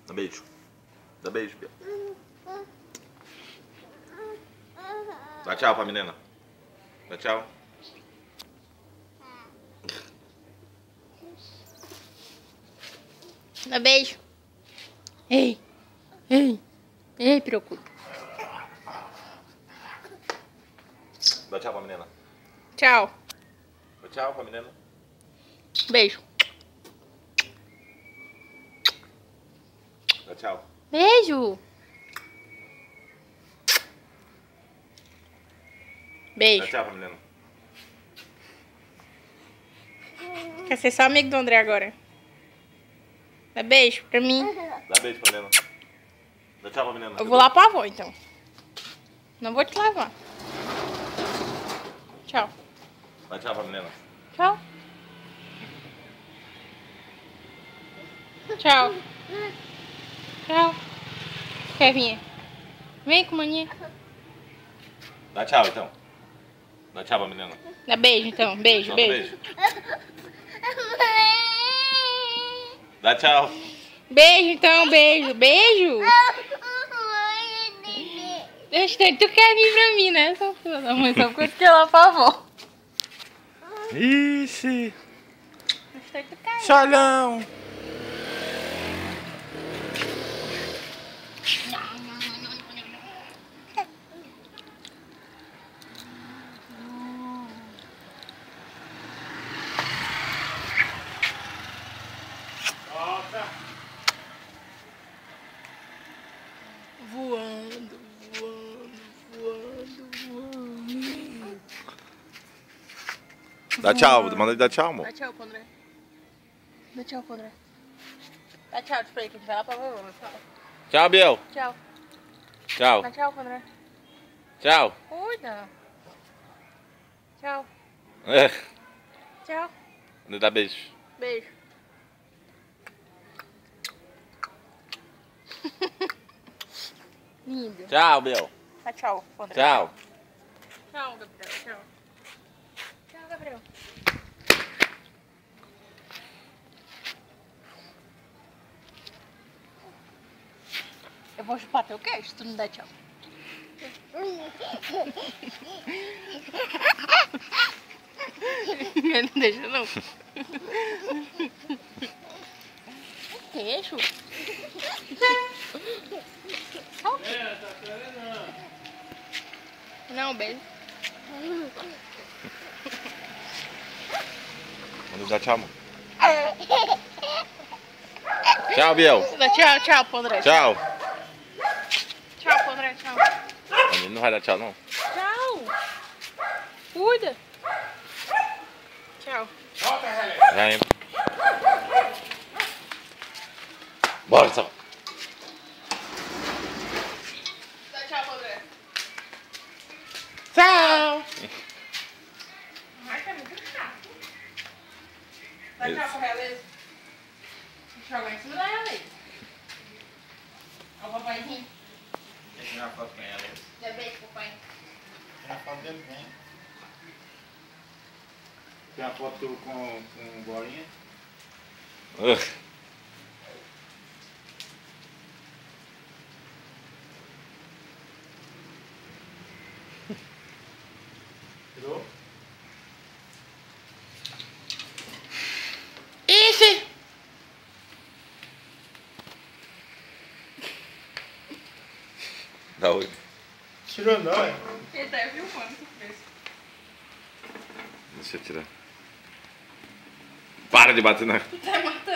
Dá beijo. Dá beijo, Biel. Dá tchau pra menina. Dá tchau. Dá beijo. Ei. Ei. Ei, preocupa. Dá tchau pra menina. Tchau. Dá tchau pra menina. Beijo. Dá tchau. Beijo. Beijo. Dá tchau pra menina. Quer ser só amigo do André agora? Dá beijo pra mim. Dá beijo pra menina. Dá tchau pra menina. Eu vou lá pra avó, então. Não vou te levar. Tchau. Dá tchau pra menina. Tchau. Tchau. Tchau. Quer vir? Vem com mania. Dá tchau, então. Dá tchau pra menina. Dá beijo, então. Beijo, Solta beijo. Dá tchau. Beijo, então. Beijo. Beijo. Tu quer vir pra mim, né? Só filha da mãe, só porque eu quer lá pra avó. Ixi. Chalhão. Voando, voando, voando, voando. Dá tchau, manda ele dar tchau, amor. Dá tchau pro André. Dá tchau pro André. Dá tchau, te falei que a gente vai lá pra vovó. Tchau, Biel. Tchau. Tchau. Dá tchau pro André. Tchau. Cuida. Tchau. É. Tchau. Dá beijo. Beijo. Lindo. Tchau, Biel. Dá tchau pro André. Tchau. Tchau, Gabriel. Tchau. Tchau, Gabriel. Eu vou chupar teu queijo se tu não der tchau. Ele não deixa não. Queijo? Não, beijo. Manda dar tchau, amor. Tchau, Biel. Dá tchau, tchau pro André. Tchau. Tchau pro André, tchau. A menina não vai dar tchau, não. Tchau. Cuida. Tchau. Já entra. Bora, tchau. Dá tchau pro André. Tchau. Ai, tá muito chato. Dá tchau pro Releza. Deixa eu jogar em cima da Releza. Ó o papaizinho. Deixa eu tirar foto com ela. Dá beijo, papai. Tirar foto dele, vem. Tem a foto com bolinha. Tirou? Ixi! Dá oi. Tirou não, é? Ele tá filmando esse preço. Deixa eu tirar. Para de bater na... Tá matando.